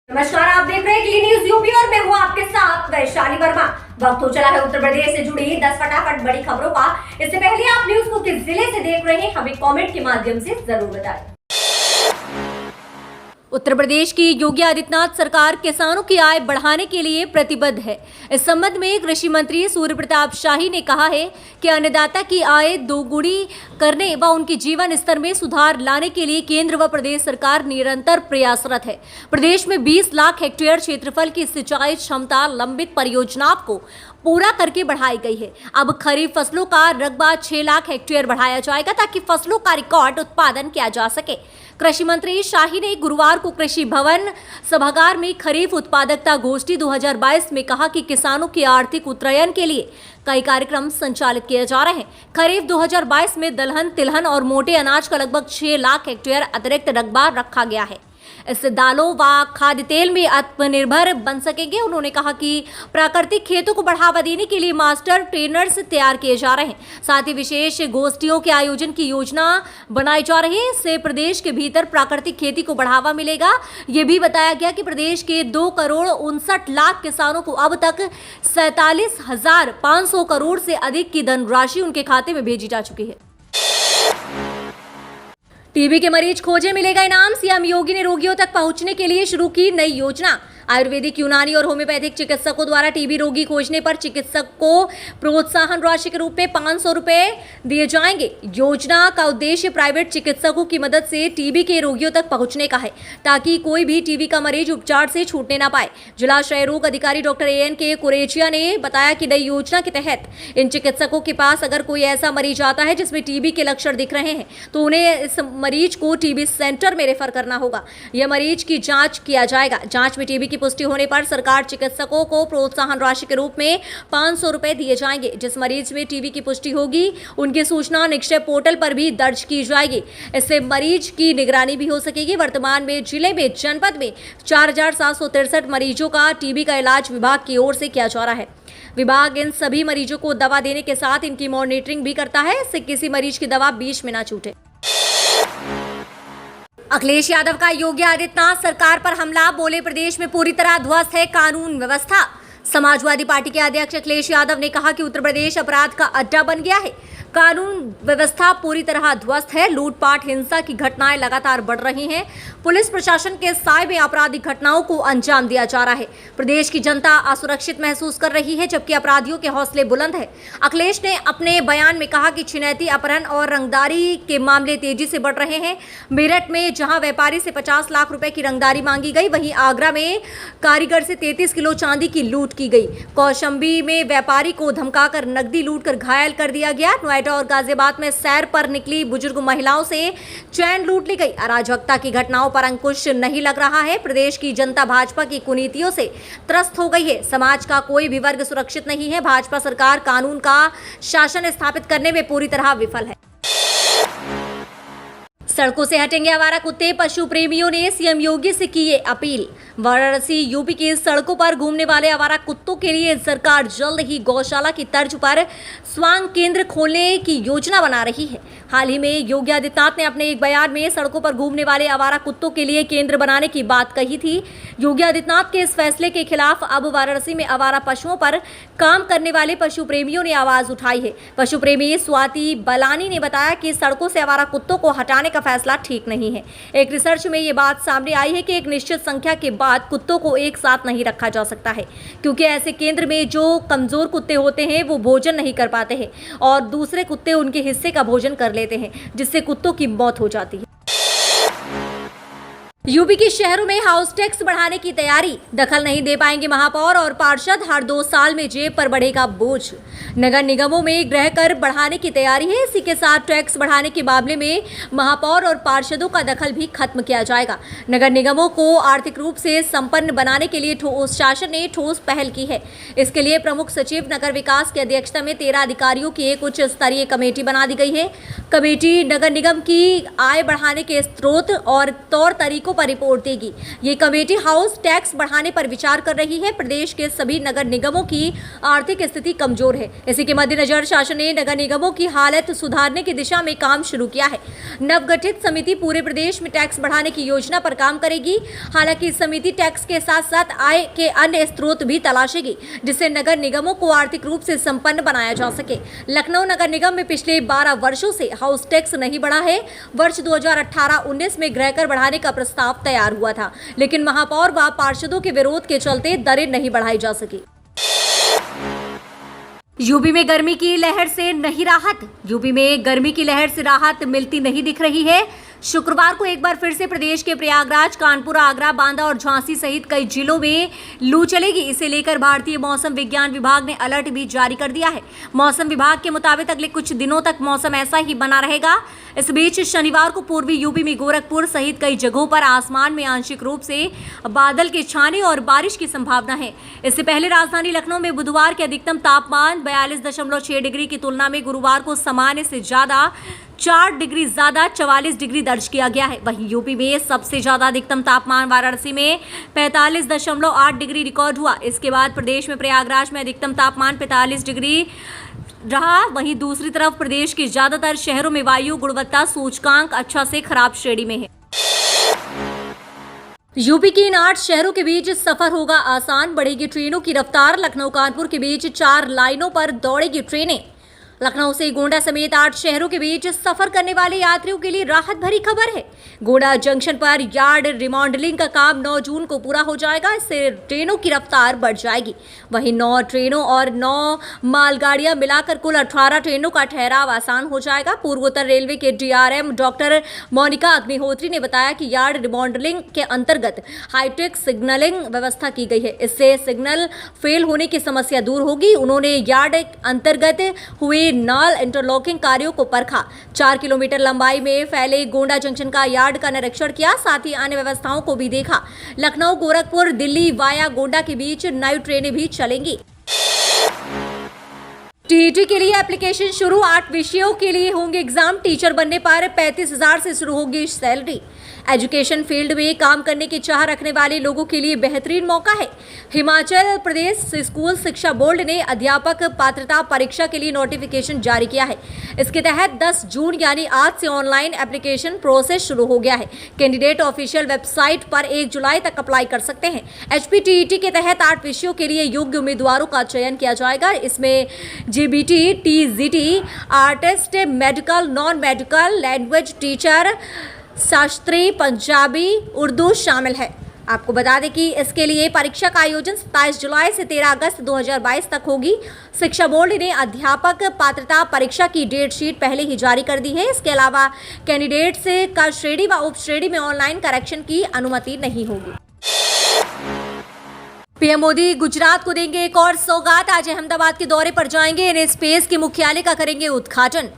नमस्कार, आप देख रहे हैं क्लीन न्यूज यूपी और मैं हूं आपके साथ वैशाली वर्मा। वक्त हो चला है उत्तर प्रदेश से जुड़ी 10 फटाफट बड़ी खबरों का। इससे पहले आप न्यूज को किस जिले से देख रहे हैं हमें कमेंट के माध्यम से जरूर बताएं। उत्तर प्रदेश की योगी आदित्यनाथ सरकार किसानों की आय बढ़ाने के लिए प्रतिबद्ध है। इस संबंध में कृषि मंत्री सूर्य प्रताप शाही ने कहा है कि अन्नदाता की आय दोगुनी करने व उनके जीवन स्तर में सुधार लाने के लिए केंद्र व प्रदेश सरकार निरंतर प्रयासरत है। प्रदेश में 20 लाख हेक्टेयर क्षेत्रफल की सिंचाई क्षमता लंबित परियोजनाओं को पूरा करके बढ़ाई गई है। अब खरीफ फसलों का रकबा 6 लाख हेक्टेयर बढ़ाया जाएगा ताकि फसलों का रिकॉर्ड उत्पादन किया जा सके। कृषि मंत्री शाही ने गुरुवार को कृषि भवन सभागार में खरीफ उत्पादकता गोष्ठी 2022 में कहा कि किसानों के आर्थिक उत्तरन के लिए कई कार्यक्रम संचालित किए जा रहे हैं। खरीफ 2022 में दलहन, तिलहन और मोटे अनाज का लगभग 6 लाख हेक्टेयर अतिरिक्त रकबा रखा गया है। इससे दालों व खाद्य तेल में आत्मनिर्भर बन सकेंगे। उन्होंने कहा कि प्राकृतिक खेतों को बढ़ावा देने के लिए मास्टर ट्रेनर्स तैयार किए जा रहे हैं। साथ ही विशेष गोष्ठियों के आयोजन की योजना बनाई जा रही है। इससे प्रदेश के भीतर प्राकृतिक खेती को बढ़ावा मिलेगा। ये भी बताया गया कि प्रदेश के 2,59,00,000 किसानों को अब तक 47,500 करोड़ से अधिक की धनराशि उनके खाते में भेजी जा चुकी है। टीबी के मरीज खोजे मिलेगा इनाम। सीएम योगी ने रोगियों तक पहुंचने के लिए शुरू की नई योजना। आयुर्वेदिक, यूनानी और होम्योपैथिक चिकित्सकों द्वारा टीबी रोगी खोजने पर चिकित्सक को प्रोत्साहन राशि के रूप में 500 रुपए दिए जाएंगे। योजना का उद्देश्य प्राइवेट चिकित्सकों की मदद से टीबी के रोगियों तक पहुंचने का है ताकि कोई भी टीबी का मरीज उपचार से छूटने ना पाए। जिला क्षय रोग अधिकारी डॉक्टर ANK कुरेचिया ने बताया कि नई योजना के तहत इन चिकित्सकों के पास अगर कोई ऐसा मरीज आता है जिसमें टीबी के लक्षण दिख रहे हैं तो उन्हें इस मरीज को टीबी सेंटर में रेफर करना होगा। यह मरीज की जांच किया जाएगा। जांच में टीबी की पुष्टि होने पर सरकार चिकित्सकों को प्रोत्साहन राशि के रूप में 500 रुपए दिए जाएंगे। जिस मरीज में टीबी की पुष्टि होगी उनकी सूचना निक्षय पोर्टल पर भी दर्ज की जाएगी। इससे मरीज की निगरानी भी हो सकेगी। वर्तमान में जिले में जनपद में 4,763 मरीजों का टीबी का इलाज विभाग की ओर से किया जा रहा है। विभाग इन सभी मरीजों को दवा देने के साथ इनकी मॉनिटरिंग भी करता है। इससे किसी मरीज की दवा बीच में ना छूटे। अखिलेश यादव का योगी आदित्यनाथ सरकार पर हमला, बोले प्रदेश में पूरी तरह ध्वस्त है कानून व्यवस्था। समाजवादी पार्टी के अध्यक्ष अखिलेश यादव ने कहा कि उत्तर प्रदेश अपराध का अड्डा बन गया है। कानून व्यवस्था पूरी तरह ध्वस्त है। लूटपाट, हिंसा की घटनाएं लगातार बढ़ रही हैं। पुलिस प्रशासन के साए में आपराधिक घटनाओं को अंजाम दिया जा रहा है। प्रदेश की जनता असुरक्षित महसूस कर रही है जबकि अपराधियों के हौसले बुलंद है। अखिलेश ने अपने बयान में कहा कि छिनैती, अपहरण और रंगदारी के मामले तेजी से बढ़ रहे हैं। मेरठ में जहां व्यापारी से 50 लाख रुपए की रंगदारी मांगी गई, वहीं आगरा में कारीगर से 33 किलो चांदी की लूट की गई। कौशाम्बी में व्यापारी को धमकाकर नकदी लूट कर घायल कर दिया गया। नोएडा और गाजियाबाद में सैर पर निकली बुजुर्ग महिलाओं से चैन लूट ली गई। अराजकता की घटनाओं पर अंकुश नहीं लग रहा है। प्रदेश की जनता भाजपा की कुनीतियों से त्रस्त हो गई है। समाज का कोई भी वर्ग सुरक्षित नहीं है। भाजपा सरकार कानून का शासन स्थापित करने में पूरी तरह विफल है। सड़कों से हटेंगे आवारा कुत्ते, पशु प्रेमियों ने सीएम योगी से की ये अपील। वाराणसी यूपी की सड़कों पर घूमने वाले आवारा कुत्तों के लिए सरकार जल्द ही गौशाला की तर्ज पर स्वांग केंद्र खोलने की योजना बना रही है। हाल ही में योगी आदित्यनाथ ने अपने एक बयान में सड़कों पर घूमने वाले आवारा कुत्तों के लिए केंद्र बनाने की बात कही थी। योगी आदित्यनाथ के इस फैसले के खिलाफ अब वाराणसी में आवारा पशुओं पर काम करने वाले पशु प्रेमियों ने आवाज उठाई है। पशु प्रेमी स्वाति बलानी ने बताया कि सड़कों से आवारा कुत्तों को हटाने का फैसला ठीक नहीं है। एक रिसर्च में ये बात सामने आई है कि एक निश्चित संख्या के बाद कुत्तों को एक साथ नहीं रखा जा सकता है, क्योंकि ऐसे केंद्र में जो कमजोर कुत्ते होते हैं वो भोजन नहीं कर पाते हैं और दूसरे कुत्ते उनके हिस्से का भोजन कर लेते हैं, जिससे कुत्तों की मौत हो जाती है। यूपी के शहरों में हाउस टैक्स बढ़ाने की तैयारी, दखल नहीं दे पाएंगे महापौर और पार्षद, हर 2 साल में जेब पर बढ़ेगा बोझ। नगर निगमों में गृह कर बढ़ाने की तैयारी है। इसी के साथ टैक्स बढ़ाने के मामले में महापौर और पार्षदों का दखल भी खत्म किया जाएगा। नगर निगमों को आर्थिक रूप से संपन्न बनाने के लिए शासन ने ठोस पहल की है। इसके लिए प्रमुख सचिव नगर विकास की अध्यक्षता में 13 अधिकारियों की एक उच्च स्तरीय कमेटी बना दी गई है। कमेटी नगर निगम की आय बढ़ाने के स्रोत और तौर तरीकों पर रिपोर्ट देगी। ये कमेटी हाउस टैक्स बढ़ाने पर विचार कर रही है। प्रदेश के सभी नगर निगमों की आर्थिक स्थिति कमजोर है। इसी के मद्देनजर शासन ने नगर निगमों की हालत सुधारने की दिशा में काम शुरू किया है। नवगठित समिति पूरे प्रदेश में टैक्स बढ़ाने की योजना पर काम करेगी। हालांकि समिति टैक्स के साथ साथ आय के अन्य स्रोत भी तलाशेगी, जिससे नगर निगमों को आर्थिक रूप से संपन्न बनाया जा सके। लखनऊ नगर निगम में पिछले 12 वर्षों से हाउस टैक्स नहीं बढ़ा है। वर्ष 2018-19 में गृहकर बढ़ाने का प्रस्ताव तैयार हुआ था, लेकिन महापौर व पार्षदों के विरोध के चलते दरें नहीं बढ़ाई जा सकी। यूपी में गर्मी की लहर से नहीं राहत। यूपी में गर्मी की लहर से राहत मिलती नहीं दिख रही है। शुक्रवार को एक बार फिर से प्रदेश के प्रयागराज, कानपुर, आगरा, बांदा और झांसी सहित कई जिलों में लू चलेगी। इसे लेकर भारतीय मौसम विज्ञान विभाग ने अलर्ट भी जारी कर दिया है। मौसम विभाग के मुताबिक अगले कुछ दिनों तक मौसम ऐसा ही बना रहेगा। इस बीच शनिवार को पूर्वी यूपी में गोरखपुर सहित कई जगहों पर आसमान में आंशिक रूप से बादल के छाने और बारिश की संभावना है। इससे पहले राजधानी लखनऊ में बुधवार के अधिकतम तापमान 42.6 डिग्री की तुलना में गुरुवार को सामान्य से ज्यादा 4 डिग्री ज्यादा 44 डिग्री दर्ज किया गया है। वहीं यूपी में सबसे ज्यादा अधिकतम तापमान वाराणसी में 45.8 डिग्री रिकॉर्ड हुआ। इसके बाद प्रदेश में प्रयागराज में अधिकतम तापमान 45 डिग्री रहा। वहीं दूसरी तरफ प्रदेश के ज्यादातर शहरों में वायु गुणवत्ता सूचकांक अच्छा से खराब श्रेणी में है। यूपी के इन 8 शहरों के बीच सफर होगा आसान, बढ़ेगी ट्रेनों की रफ्तार। लखनऊ कानपुर के बीच 4 लाइनों पर दौड़ेगी ट्रेनें। लखनऊ से गोंडा समेत 8 शहरों के बीच सफर करने वाले यात्रियों के लिए राहत भरी खबर है। गोंडा जंक्शन पर यार्ड रिमॉडलिंग का काम 9 जून को पूरा हो जाएगा। इससे ट्रेनों की रफ्तार बढ़ जाएगी। वहीं 9 ट्रेनों और 9 मालगाड़ियां मिलाकर कुल 18 ट्रेनों का ठहराव आसान हो जाएगा। पूर्वोत्तर रेलवे के DRM डॉक्टर मोनिका अग्निहोत्री ने बताया कि यार्ड रिमॉडलिंग के अंतर्गत हाईटेक सिग्नलिंग व्यवस्था की गई है। इससे सिग्नल फेल होने की समस्या दूर होगी। उन्होंने यार्ड अंतर्गत हुए नल इंटरलॉकिंग कार्यों को परखा। 4 किलोमीटर लंबाई में फैले गोंडा जंक्शन का यार्ड का निरीक्षण किया, साथ ही अन्य व्यवस्थाओं को भी देखा। लखनऊ, गोरखपुर, दिल्ली वाया गोंडा के बीच नई ट्रेनें भी चलेंगी। टीईटी के लिए एप्लीकेशन शुरू। 8 विषयों के लिए होंगे एग्जाम। टीचर बनने पर 35,000 से शुरू होगी सैलरी। एजुकेशन फील्ड में काम करने की चाह रखने वाले लोगों के लिए बेहतरीन मौका है। हिमाचल प्रदेश स्कूल शिक्षा बोर्ड ने अध्यापक पात्रता परीक्षा के लिए नोटिफिकेशन जारी किया है। इसके तहत 10 जून यानी आज से ऑनलाइन एप्लीकेशन प्रोसेस शुरू हो गया है। कैंडिडेट ऑफिशियल वेबसाइट पर 1 जुलाई तक अप्लाई कर सकते हैं। HPTET के तहत 8 विषयों के लिए योग्य उम्मीदवारों का चयन किया जाएगा। इसमें GBT, TGT, artist, medical, non medical, language teacher, Shastri, Punjabi, Urdu शामिल है। आपको बता दें कि इसके लिए परीक्षा का आयोजन 27 जुलाई से 13 अगस्त 2022 तक होगी। शिक्षा बोर्ड ने अध्यापक पात्रता परीक्षा की डेट शीट पहले ही जारी कर दी है। इसके अलावा कैंडिडेट्स का श्रेणी व उप श्रेणी में ऑनलाइन करेक्शन की अनुमति नहीं होगी। पीएम मोदी गुजरात को देंगे एक और सौगात। आज अहमदाबाद के दौरे पर जाएंगे। इन स्पेस के मुख्यालय का करेंगे उद्घाटन।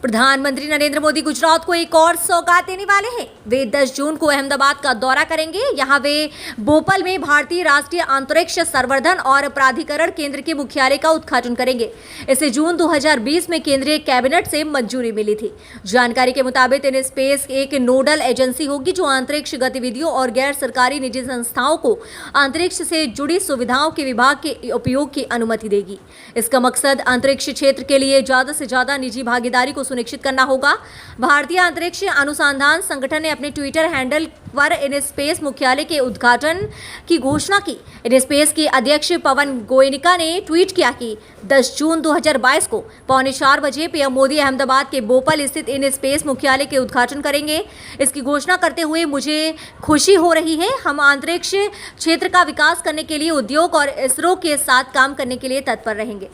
प्रधानमंत्री नरेंद्र मोदी गुजरात को एक और सौगात देने वाले हैं। वे 10 जून को अहमदाबाद का दौरा करेंगे। यहां वे भोपाल में भारतीय राष्ट्रीय अंतरिक्ष संवर्धन और प्राधिकरण केंद्र के मुख्यालय का उद्घाटन करेंगे। इसे जून 2020 में केंद्रीय कैबिनेट से मंजूरी मिली थी। जानकारी के मुताबिक इन स्पेस एक नोडल एजेंसी होगी जो अंतरिक्ष गतिविधियों और गैर सरकारी निजी संस्थाओं को अंतरिक्ष से जुड़ी सुविधाओं के विभाग के उपयोग की अनुमति देगी। इसका मकसद अंतरिक्ष क्षेत्र के लिए ज्यादा से ज्यादा निजी भागीदारी को सुनिश्चित करना होगा। भारतीय अंतरिक्ष अनुसंधान संगठन ने अपने ट्विटर हैंडल पर इन स्पेस मुख्यालय के उद्घाटन की घोषणा की। इन स्पेस के अध्यक्ष पवन गोयनिका ने ट्वीट किया कि 10 जून 2022 को 3:45 बजे पीएम मोदी अहमदाबाद के भोपाल स्थित इन स्पेस मुख्यालय के उद्घाटन करेंगे। इसकी घोषणा करते हुए मुझे खुशी हो रही है। हम अंतरिक्ष क्षेत्र का विकास करने के लिए उद्योग और इसरो के साथ काम करने के लिए तत्पर रहेंगे।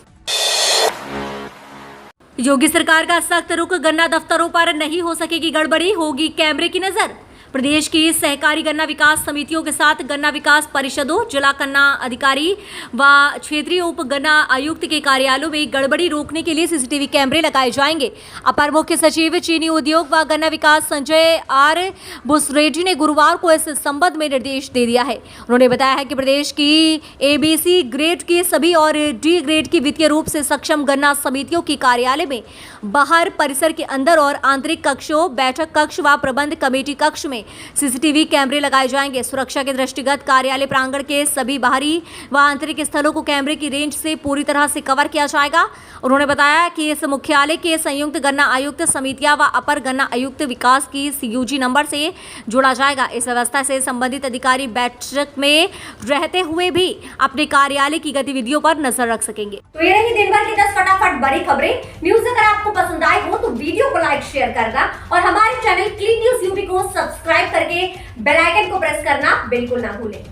योगी सरकार का सख्त रुख। गन्ना दफ्तरों पर नहीं हो सकेगी गड़बड़ी, होगी कैमरे की नजर। प्रदेश की सहकारी गन्ना विकास समितियों के साथ गन्ना विकास परिषदों, जिला गन्ना अधिकारी व क्षेत्रीय उप गन्ना आयुक्त के कार्यालयों में गड़बड़ी रोकने के लिए सीसीटीवी कैमरे लगाए जाएंगे। अपर मुख्य सचिव चीनी उद्योग व गन्ना विकास संजय आर बुसरेड्डी ने गुरुवार को इस संबंध में निर्देश दे दिया है। उन्होंने बताया है कि प्रदेश की ABC ग्रेड के सभी और D ग्रेड की वित्तीय रूप से सक्षम गन्ना समितियों की कार्यालय में बाहर, परिसर के अंदर और आंतरिक कक्षों, बैठक कक्ष व प्रबंध कमेटी कक्ष में में सीसीटीवी कैमरे लगाए जाएंगे। सुरक्षा के दृष्टिगत कार्यालय प्रांगण के सभी बाहरी व आंतरिक स्थलों को कैमरे की रेंज से पूरी तरह से कवर किया जाएगा। उन्होंने बताया कि इस मुख्यालय के संयुक्त गन्ना आयुक्त समितियां व अपर गन्ना आयुक्त विकास की CUG नंबर से जोड़ा जाएगा। इस व्यवस्था से संबंधित अधिकारी बैठक में रहते हुए भी अपने कार्यालय की गतिविधियों पर नजर रख सकेंगे। तो ये रही दिन भर की 10 फटाफट बड़ी खबरें। न्यूज अगर आपको पसंद आए हो तो वीडियो को लाइक शेयर करना और हमारे चैनल क्लीन न्यूज यूपी को सब्सक्राइब करके बेल आइकन को प्रेस करना बिल्कुल ना भूलें।